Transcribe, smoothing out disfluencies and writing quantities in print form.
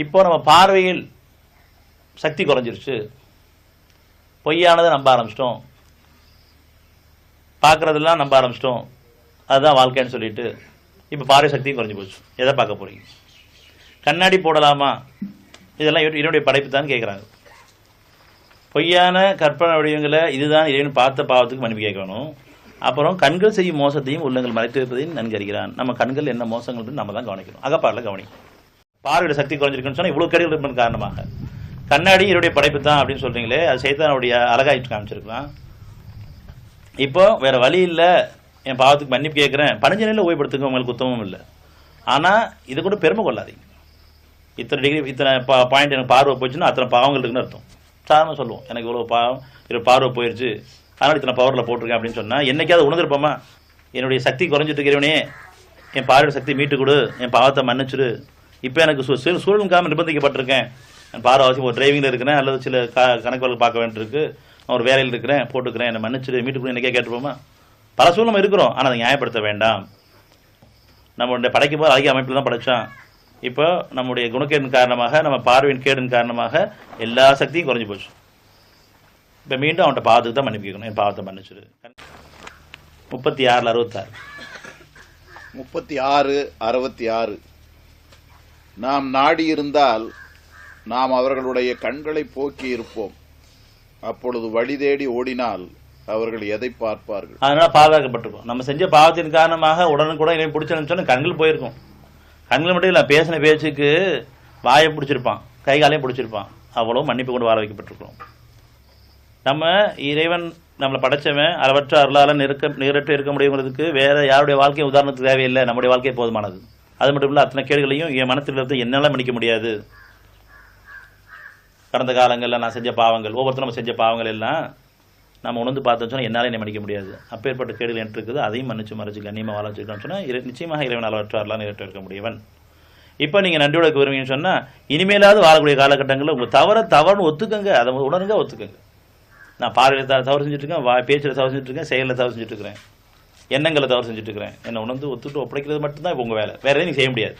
இப்போ நம்ம பார்வையில் சக்தி குறைஞ்சிருச்சு, பொய்யானதை நம்ப ஆரம்பிச்சிட்டோம், பார்க்குறதெல்லாம் நம்ப ஆரம்பிச்சிட்டோம், அதுதான் வாழ்க்கைன்னு சொல்லிட்டு இப்போ பார்வை சக்தியும் குறைஞ்சி போச்சு. எதை பார்க்க போகிறீங்க? கண்ணாடி போடலாமா? இதெல்லாம் இறைவனுடைய படைப்பு தான் கேட்குறாங்க. பொய்யான கற்பனை வடிவங்களை இதுதான் இறைவன் பார்த்த பாவத்துக்கு மன்னிப்பு கேட்கணும். அப்புறம் கண்கள் செய்யும் மோசத்தையும் உள்ளங்கள் மறைத்து வைப்பதையும் நன்கு அறிகிறான். நம்ம கண்கள் என்ன மோசங்கள் நம்ம தான் கவனிக்கணும், அகப்பாரில் கவனிக்கணும். பார்வையோட சக்தி குறைஞ்சிருக்குன்னு சொன்னால் இவ்வளோ கடிகள் இருப்பதன் காரணமாக கண்ணாடி இவருடைய படைப்பு தான் அப்படின்னு சொல்கிறீங்களே, அது சைத்தானுடைய அழகாயிட்டு காமிச்சிருக்கலாம். இப்போ வேறு வழி இல்லை, என் பாவத்துக்கு மன்னிப்பு கேட்குறேன், 15 நிலையில் ஓய்வுபடுத்துங்க, உங்களுக்கு உத்தமம் இல்லை. ஆனால் இது கூட பெருமை கொள்ளாதீங்க. இத்தனை டிகிரி இத்தனை பாயிண்ட் எனக்கு பார்வை போச்சுன்னா அத்தனை பாவங்கள் இருக்குன்னு அர்த்தம். சாதாரணமாக சொல்லுவோம், எனக்கு இவ்வளோ பார்வை போயிடுச்சு, அதனால் இத்தனை பவரில் போட்டிருக்கேன் அப்படின்னு சொன்னால் என்னைக்காவது உணர்ந்திருப்போமா? என்னுடைய சக்தி குறைஞ்சிட்டு இருக்கிறவனே, என் பார்வையோட சக்தி மீட்டு கொடு, என் பாவத்தை மன்னிச்சிடு. இப்போ எனக்கு சூழலுக்காக நிர்பந்திக்கப்பட்டிருக்கேன், என் பார்வை அவசியம் ஒரு டிரைவிங்கில் இருக்கிறேன், அல்லது சில கணக்கு வழக்கு பார்க்க வேண்டியிருக்கு, நான் ஒரு வேலையில் இருக்கிறேன், போட்டுக்கிறேன், என்னை மன்னிச்சிடு, மீட்டு கொடு, என்னைக்கே கேட்டுருப்போமா? பல சூழ்நிலை இருக்கிறோம், ஆனால் அதை நியாயப்படுத்த வேண்டாம். நம்மளுடைய படைக்கும் போது அழகிய அமைப்பில் தான் படைச்சான். இப்போ நம்முடைய குணக்கேடின் காரணமாக, நம்ம பார்வையின் கேடின் காரணமாக எல்லா சக்தியும் குறைஞ்சி போச்சு. இப்போ மீண்டும் அவன்கிட்ட பாவத்துக்கு தான் மன்னிப்பு கேட்கணும், என் பாவத்தை மன்னிச்சிடு. 36-66 36-66 நாம் நாடி இருந்தால் நாம் அவர்களுடைய கண்களை போக்கி இருப்போம், அப்பொழுது வழி தேடி ஓடினால் அவர்கள் எதை பார்ப்பார்கள்? அதனால பாதுகாக்கப்பட்டிருக்கும். நம்ம செஞ்ச பாவத்தின் காரணமாக உடனுக்குடன் இவன் பிடிச்சோன்னு கண்கள் போயிருக்கும். கண்கள் மட்டும் இல்லை, பேசின பேச்சுக்கு வாயை பிடிச்சிருப்பான், கை காலையும் பிடிச்சிருப்பான், அவ்வளோ மன்னிப்பு கொண்டு வாழ வைக்கப்பட்டிருக்கிறோம். நம்ம இறைவன் நம்மளை படைச்சவன் அளவற்ற அருளால் நிகரற்று இருக்க முடியுங்கிறதுக்கு வேற யாருடைய வாழ்க்கையும் உதாரணத்துக்கு தேவையில்லை, நம்முடைய வாழ்க்கையை போதுமானது. அது மட்டும் இல்லை, அத்தனை கேடுகளையும் என் மனத்தில் இருந்து என்னால் மன்னிக்க முடியாது. கடந்த காலங்களில் நான் செஞ்ச பாவங்கள், ஒவ்வொருத்தரும் நம்ம செஞ்ச பாவங்கள் எல்லாம் நம்ம உணர்ந்து பார்த்தோம்னு சொன்னால் என்னால் என்ன மன்னிக்க முடியாது. அப்பேற்பட்ட கேடுகள் என்று இருக்குது, அதையும் மன்னிச்சு மறைச்சு கண்ணியமாக வாழ வச்சுக்கணும்னு சொன்னால் நிச்சயமாக இறைவன் அளவற்ற அருளால் நிகரற்று இருக்க முடியவன். இப்போ நீங்கள் நன்றியோட வருவீங்கன்னு சொன்னால் இனிமேலாவது வாழக்கூடிய காலகட்டங்களில் உங்கள் தவறுன்னு ஒத்துக்கங்க, அதை உணருங்க, ஒத்துக்கங்க. நான் பார்வையில் தவறு செஞ்சுட்ருக்கேன், பேச்சில் தவறு செஞ்சுட்ருக்கேன், செயலில் தவறு செஞ்சுட்ருக்கிறேன், எண்ணங்களை தவறு செஞ்சுட்ருக்கிறேன், என்னை உணர்ந்து ஒத்துட்டு ஒப்படைக்கிறது மட்டும்தான் இப்போ உங்கள் வேலை, வேறு எதையும் நீங்கள் செய்ய முடியாது.